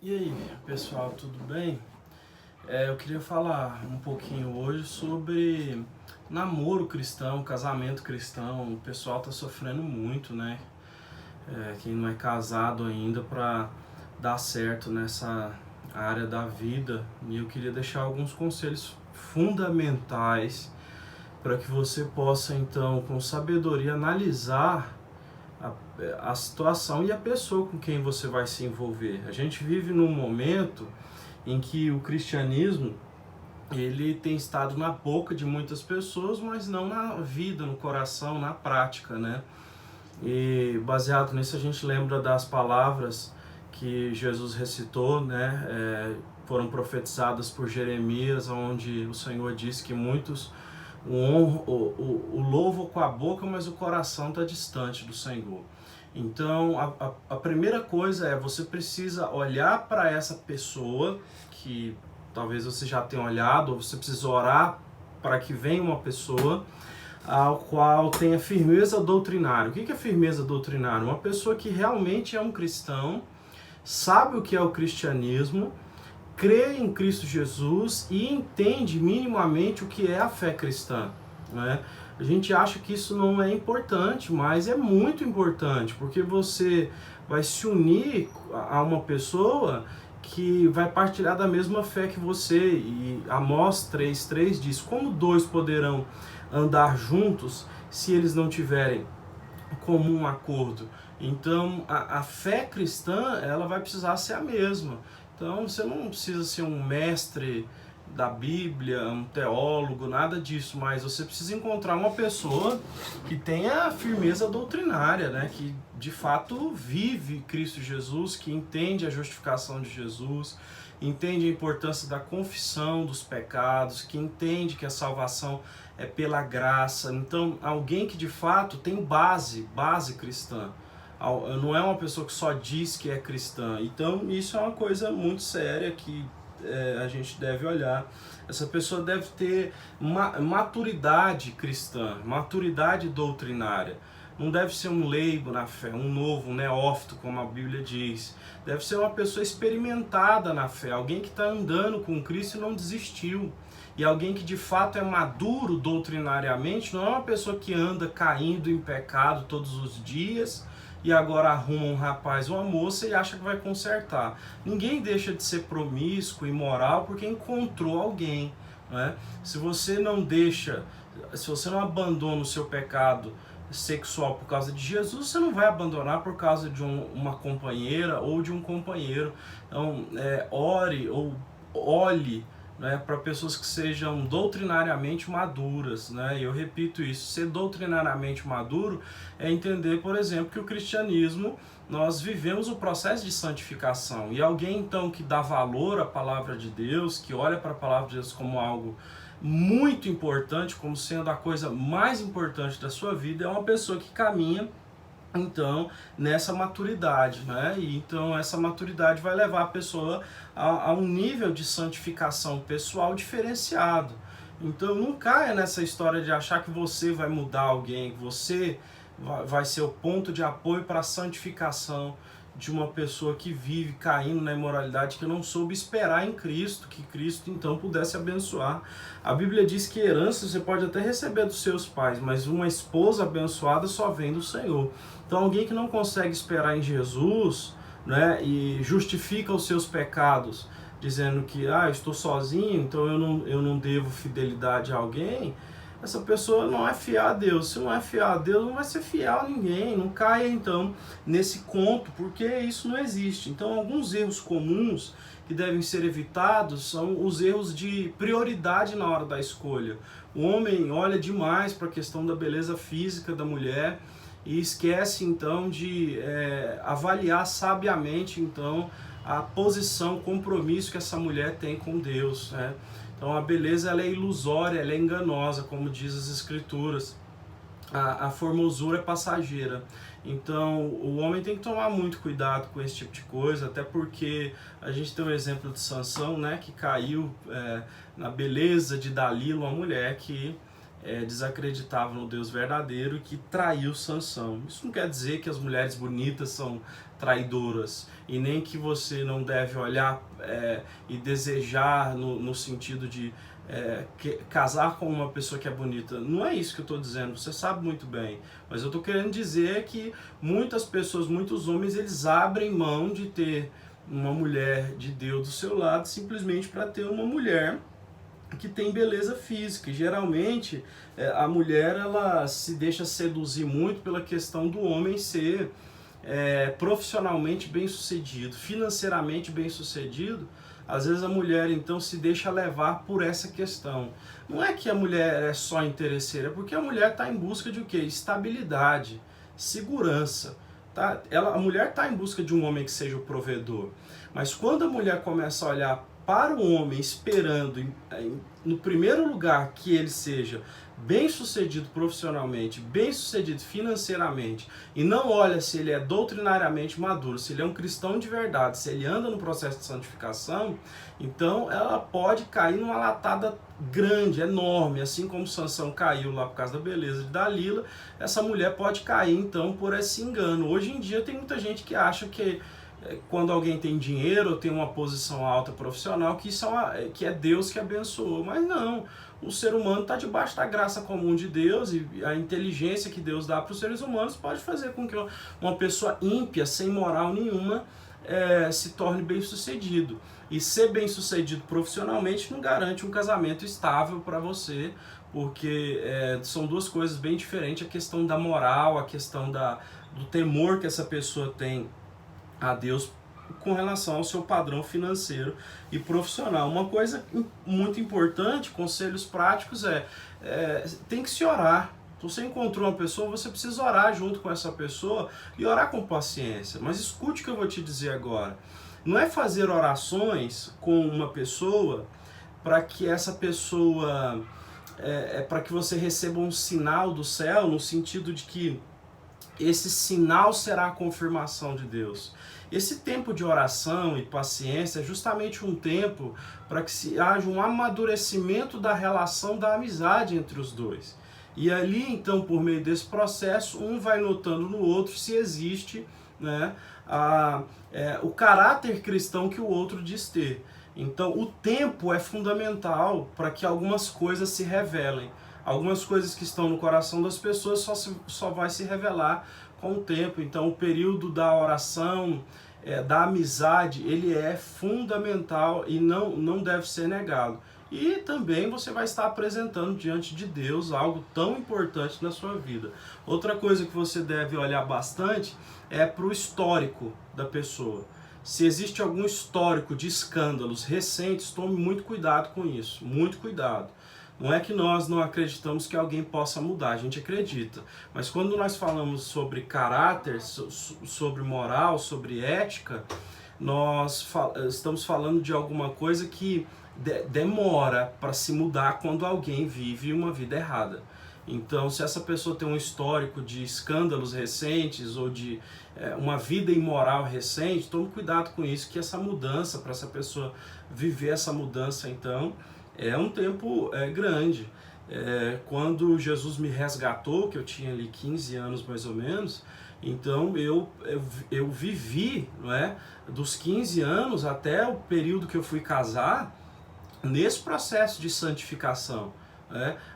E aí, pessoal, tudo bem? Eu queria falar um pouquinho hoje sobre namoro cristão, casamento cristão. O pessoal tá sofrendo muito, né? Quem não é casado ainda para dar certo nessa área da vida. E eu queria deixar alguns conselhos fundamentais para que você possa, então, com sabedoria, analisar a situação e a pessoa com quem você vai se envolver. A gente vive num momento em que o cristianismo ele tem estado na boca de muitas pessoas, mas não na vida, no coração, na prática, né? E baseado nisso a gente lembra das palavras que Jesus recitou, né? Foram profetizadas por Jeremias, onde o Senhor disse que muitos o louvam com a boca, mas o coração está distante do Senhor. Então, a primeira coisa é você precisa olhar para essa pessoa que talvez você já tenha olhado, ou você precisa orar para que venha uma pessoa ao qual tenha firmeza doutrinária. O que é firmeza doutrinária? Uma pessoa que realmente é um cristão, sabe o que é o cristianismo, crê em Cristo Jesus e entende minimamente o que é a fé cristã, né? A gente acha que isso não é importante, mas é muito importante, porque você vai se unir a uma pessoa que vai partilhar da mesma fé que você. E Amós 3:3 diz: como dois poderão andar juntos se eles não tiverem comum acordo? Então, a fé cristã, ela vai precisar ser a mesma. Então, você não precisa ser um mestre da Bíblia, um teólogo, nada disso, mas você precisa encontrar uma pessoa que tenha firmeza doutrinária, né? Que de fato vive Cristo Jesus, que entende a justificação de Jesus, entende a importância da confissão dos pecados, que entende que a salvação é pela graça. Então, alguém que de fato tem base cristã. Não é uma pessoa que só diz que é cristã. Então, isso é uma coisa muito séria que a gente deve olhar. Essa pessoa deve ter maturidade cristã, maturidade doutrinária. Não deve ser um leigo na fé, um novo, um neófito, como a Bíblia diz. Deve ser uma pessoa experimentada na fé, alguém que está andando com Cristo e não desistiu. E alguém que de fato é maduro doutrinariamente, não é uma pessoa que anda caindo em pecado todos os dias e agora arruma um rapaz ou uma moça e acha que vai consertar. Ninguém deixa de ser promíscuo, imoral, porque encontrou alguém, né? Se você não abandona o seu pecado sexual por causa de Jesus, você não vai abandonar por causa de uma companheira ou de um companheiro. Então, ore ou olhe, né, para pessoas que sejam doutrinariamente maduras, né? E eu repito isso, ser doutrinariamente maduro é entender, por exemplo, que o cristianismo, nós vivemos o processo de santificação, e alguém então que dá valor à palavra de Deus, que olha para a palavra de Deus como algo muito importante, como sendo a coisa mais importante da sua vida, é uma pessoa que caminha então nessa maturidade, né? E então essa maturidade vai levar a pessoa a um nível de santificação pessoal diferenciado. Então não caia nessa história de achar que você vai mudar alguém, que você vai ser o ponto de apoio para a santificação de uma pessoa que vive caindo na imoralidade, que não soube esperar em Cristo, que Cristo então pudesse abençoar. A Bíblia diz que herança você pode até receber dos seus pais, mas uma esposa abençoada só vem do Senhor. Então alguém que não consegue esperar em Jesus, né, e justifica os seus pecados, dizendo que eu estou sozinho, então eu não devo fidelidade a alguém, essa pessoa não é fiel a Deus. Se não é fiel a Deus, não vai ser fiel a ninguém. Não caia então nesse conto, porque isso não existe. Então, alguns erros comuns que devem ser evitados são os erros de prioridade na hora da escolha. O homem olha demais para a questão da beleza física da mulher e esquece então de avaliar sabiamente então a posição, o compromisso que essa mulher tem com Deus, né? Então a beleza ela é ilusória, ela é enganosa, como diz as escrituras. A formosura é passageira. Então o homem tem que tomar muito cuidado com esse tipo de coisa, até porque a gente tem o exemplo de Sansão, né, que caiu na beleza de Dalila, uma mulher que desacreditava no Deus verdadeiro e que traiu Sansão. Isso não quer dizer que as mulheres bonitas são traidoras, e nem que você não deve olhar e desejar no sentido de casar com uma pessoa que é bonita. Não é isso que eu estou dizendo, você sabe muito bem. Mas eu estou querendo dizer que muitas pessoas, muitos homens, eles abrem mão de ter uma mulher de Deus do seu lado simplesmente para ter uma mulher que tem beleza física. E geralmente a mulher, ela se deixa seduzir muito pela questão do homem ser profissionalmente bem sucedido, financeiramente bem sucedido. Às vezes a mulher então se deixa levar por essa questão. Não é que a mulher é só interesseira, é porque a mulher está em busca de o quê? Estabilidade, segurança. Tá? A mulher está em busca de um homem que seja o provedor. Mas quando a mulher começa a olhar para o homem esperando, no primeiro lugar, que ele seja bem sucedido profissionalmente, bem sucedido financeiramente, e não olha se ele é doutrinariamente maduro, se ele é um cristão de verdade, se ele anda no processo de santificação, então ela pode cair numa latada grande, enorme, assim como Sansão caiu lá por causa da beleza de Dalila. Essa mulher pode cair então por esse engano. Hoje em dia tem muita gente que acha que quando alguém tem dinheiro ou tem uma posição alta profissional, que é Deus que abençoou. Mas não, o ser humano está debaixo da graça comum de Deus, e a inteligência que Deus dá para os seres humanos pode fazer com que uma pessoa ímpia, sem moral nenhuma, se torne bem-sucedido. E ser bem-sucedido profissionalmente não garante um casamento estável para você, porque são duas coisas bem diferentes: a questão da moral, a questão do temor que essa pessoa tem a Deus com relação ao seu padrão financeiro e profissional. Uma coisa muito importante, conselhos práticos, tem que se orar. Se você encontrou uma pessoa, você precisa orar junto com essa pessoa e orar com paciência. Mas escute o que eu vou te dizer agora. Não é fazer orações com uma pessoa para que essa pessoa, para que você receba um sinal do céu, no sentido de que esse sinal será a confirmação de Deus. Esse tempo de oração e paciência é justamente um tempo para que haja um amadurecimento da relação, da amizade entre os dois. E ali, então, por meio desse processo, um vai notando no outro se existe, né, o caráter cristão que o outro diz ter. Então, o tempo é fundamental para que algumas coisas se revelem. Algumas coisas que estão no coração das pessoas só vai se revelar com o tempo. Então, o período da oração, da amizade, ele é fundamental e não deve ser negado. E também você vai estar apresentando diante de Deus algo tão importante na sua vida. Outra coisa que você deve olhar bastante é para o histórico da pessoa. Se existe algum histórico de escândalos recentes, tome muito cuidado com isso, muito cuidado. Não é que nós não acreditamos que alguém possa mudar, a gente acredita. Mas quando nós falamos sobre caráter, sobre moral, sobre ética, nós estamos falando de alguma coisa que demora para se mudar quando alguém vive uma vida errada. Então, se essa pessoa tem um histórico de escândalos recentes ou de uma vida imoral recente, tome cuidado com isso, que essa mudança, para essa pessoa viver essa mudança, então, é um tempo grande. Quando Jesus me resgatou, que eu tinha ali 15 anos mais ou menos, então eu vivi, não é, dos 15 anos até o período que eu fui casar, nesse processo de santificação.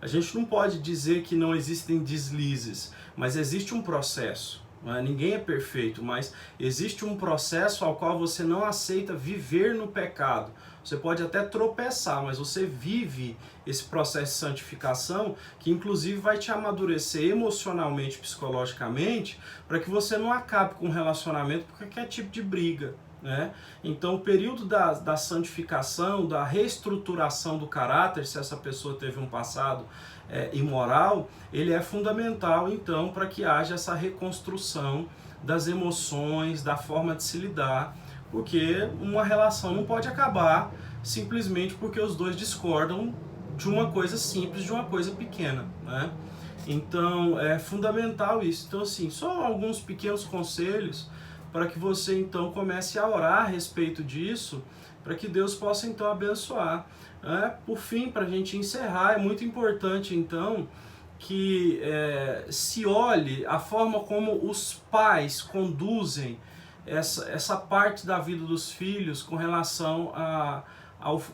A gente não pode dizer que não existem deslizes, mas existe um processo. Ninguém é perfeito, mas existe um processo ao qual você não aceita viver no pecado. Você pode até tropeçar, mas você vive esse processo de santificação, que inclusive vai te amadurecer emocionalmente, psicologicamente, para que você não acabe com um relacionamento por qualquer tipo de briga. Então o período da santificação, da reestruturação do caráter, se essa pessoa teve um passado imoral, ele é fundamental então para que haja essa reconstrução das emoções, da forma de se lidar, porque uma relação não pode acabar simplesmente porque os dois discordam de uma coisa simples, de uma coisa pequena, Então é fundamental isso. Então assim, só alguns pequenos conselhos para que você então comece a orar a respeito disso, para que Deus possa então abençoar. Por fim, para a gente encerrar, é muito importante então que se olhe a forma como os pais conduzem essa parte da vida dos filhos com relação a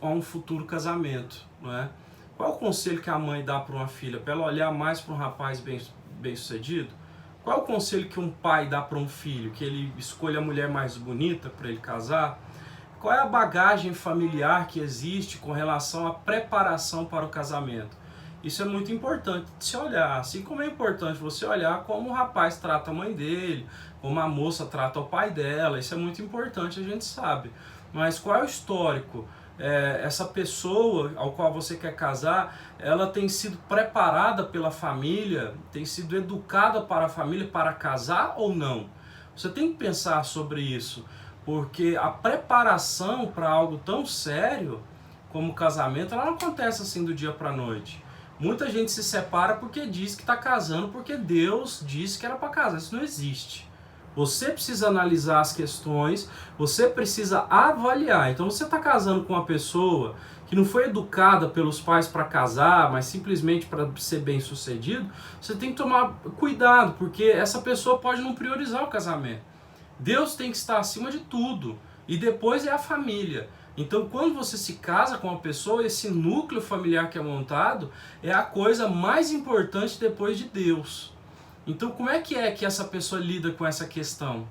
um futuro casamento, não é? Qual é o conselho que a mãe dá para uma filha? Para ela olhar mais para um rapaz bem sucedido? Qual é o conselho que um pai dá para um filho? Que ele escolha a mulher mais bonita para ele casar? Qual é a bagagem familiar que existe com relação à preparação para o casamento? Isso é muito importante de se olhar, assim como é importante você olhar como o rapaz trata a mãe dele, como a moça trata o pai dela, isso é muito importante, a gente sabe. Mas qual é o histórico? Essa pessoa ao qual você quer casar, ela tem sido preparada pela família, tem sido educada para a família para casar ou não? Você tem que pensar sobre isso, porque a preparação para algo tão sério como o casamento, ela não acontece assim do dia para a noite. Muita gente se separa porque diz que está casando porque Deus disse que era para casar. Isso não existe. Você precisa analisar as questões, você precisa avaliar. Então você está casando com uma pessoa que não foi educada pelos pais para casar, mas simplesmente para ser bem sucedido, você tem que tomar cuidado, porque essa pessoa pode não priorizar o casamento. Deus tem que estar acima de tudo. E depois é a família. Então, quando você se casa com uma pessoa, esse núcleo familiar que é montado é a coisa mais importante depois de Deus. Então, como é que essa pessoa lida com essa questão?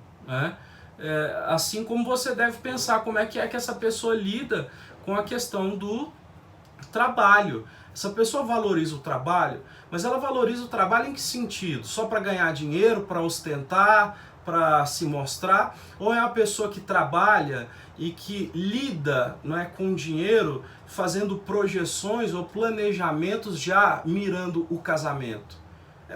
Assim como você deve pensar como é que essa pessoa lida com a questão do trabalho. Essa pessoa valoriza o trabalho, mas ela valoriza o trabalho em que sentido? Só para ganhar dinheiro, para ostentar, para se mostrar? Ou é uma pessoa que trabalha e que lida, não é, com dinheiro, fazendo projeções ou planejamentos já mirando o casamento?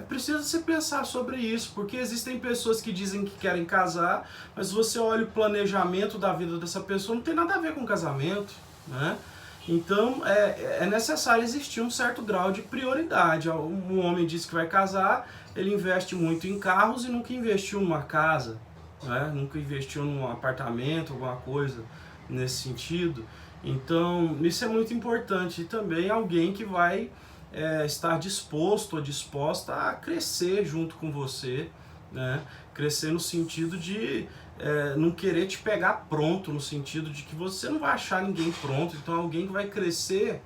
Precisa se pensar sobre isso, porque existem pessoas que dizem que querem casar, mas você olha o planejamento da vida dessa pessoa, não tem nada a ver com casamento, né? Então é necessário existir um certo grau de prioridade. Um homem diz que vai casar, ele investe muito em carros e nunca investiu numa casa, né? Nunca investiu num apartamento, alguma coisa nesse sentido. Então isso é muito importante. E também alguém que vai estar disposto ou disposta a crescer junto com você, né? Crescer no sentido de não querer te pegar pronto, no sentido de que você não vai achar ninguém pronto, então alguém que vai crescer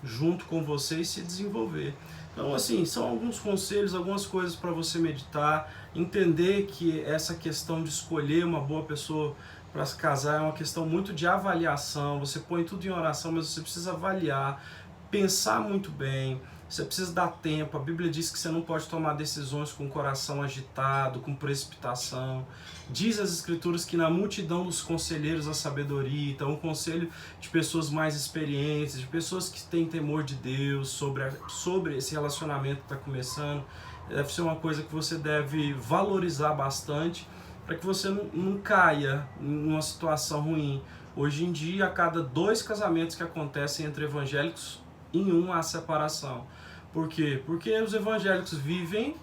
junto com você e se desenvolver. Então, assim, são alguns conselhos, algumas coisas para você meditar, entender que essa questão de escolher uma boa pessoa para se casar é uma questão muito de avaliação. Você põe tudo em oração, mas você precisa avaliar, pensar muito bem, você precisa dar tempo. A Bíblia diz que você não pode tomar decisões com o coração agitado, com precipitação. Diz as Escrituras que na multidão dos conselheiros a sabedoria. Então o conselho de pessoas mais experientes, de pessoas que têm temor de Deus sobre esse relacionamento que está começando, deve ser uma coisa que você deve valorizar bastante, para que você não caia numa situação ruim. Hoje em dia, a cada 2 casamentos que acontecem entre evangélicos, em um há separação. Por quê? Porque os evangélicos vivem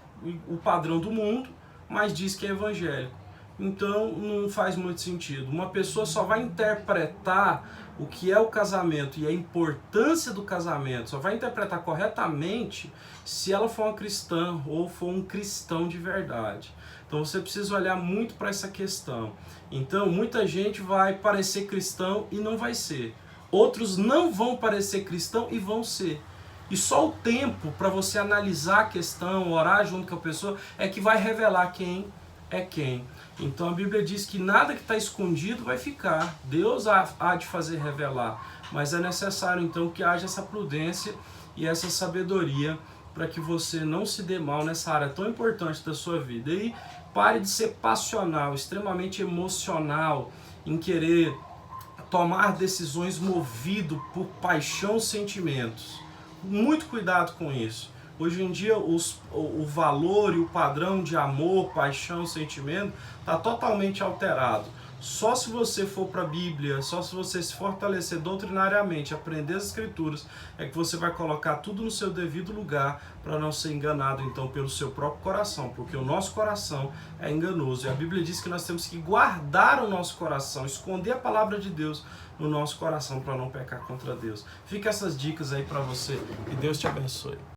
o padrão do mundo, mas diz que é evangélico. Então não faz muito sentido. Uma pessoa só vai interpretar o que é o casamento e a importância do casamento, só vai interpretar corretamente se ela for uma cristã ou for um cristão de verdade. Então você precisa olhar muito para essa questão. Então muita gente vai parecer cristão e não vai ser. Outros não vão parecer cristão e vão ser. E só o tempo para você analisar a questão, orar junto com a pessoa, é que vai revelar quem é quem. Então a Bíblia diz que nada que está escondido vai ficar. Deus há de fazer revelar. Mas é necessário então que haja essa prudência e essa sabedoria para que você não se dê mal nessa área tão importante da sua vida. E pare de ser passional, extremamente emocional, em querer tomar decisões movido por paixão e sentimentos. Muito cuidado com isso. Hoje em dia o valor e o padrão de amor, paixão, sentimento está totalmente alterado. Só se você for para a Bíblia, só se você se fortalecer doutrinariamente, aprender as Escrituras, é que você vai colocar tudo no seu devido lugar para não ser enganado, então, pelo seu próprio coração, porque o nosso coração é enganoso. E a Bíblia diz que nós temos que guardar o nosso coração, esconder a palavra de Deus no nosso coração para não pecar contra Deus. Fica essas dicas aí para você. Que Deus te abençoe.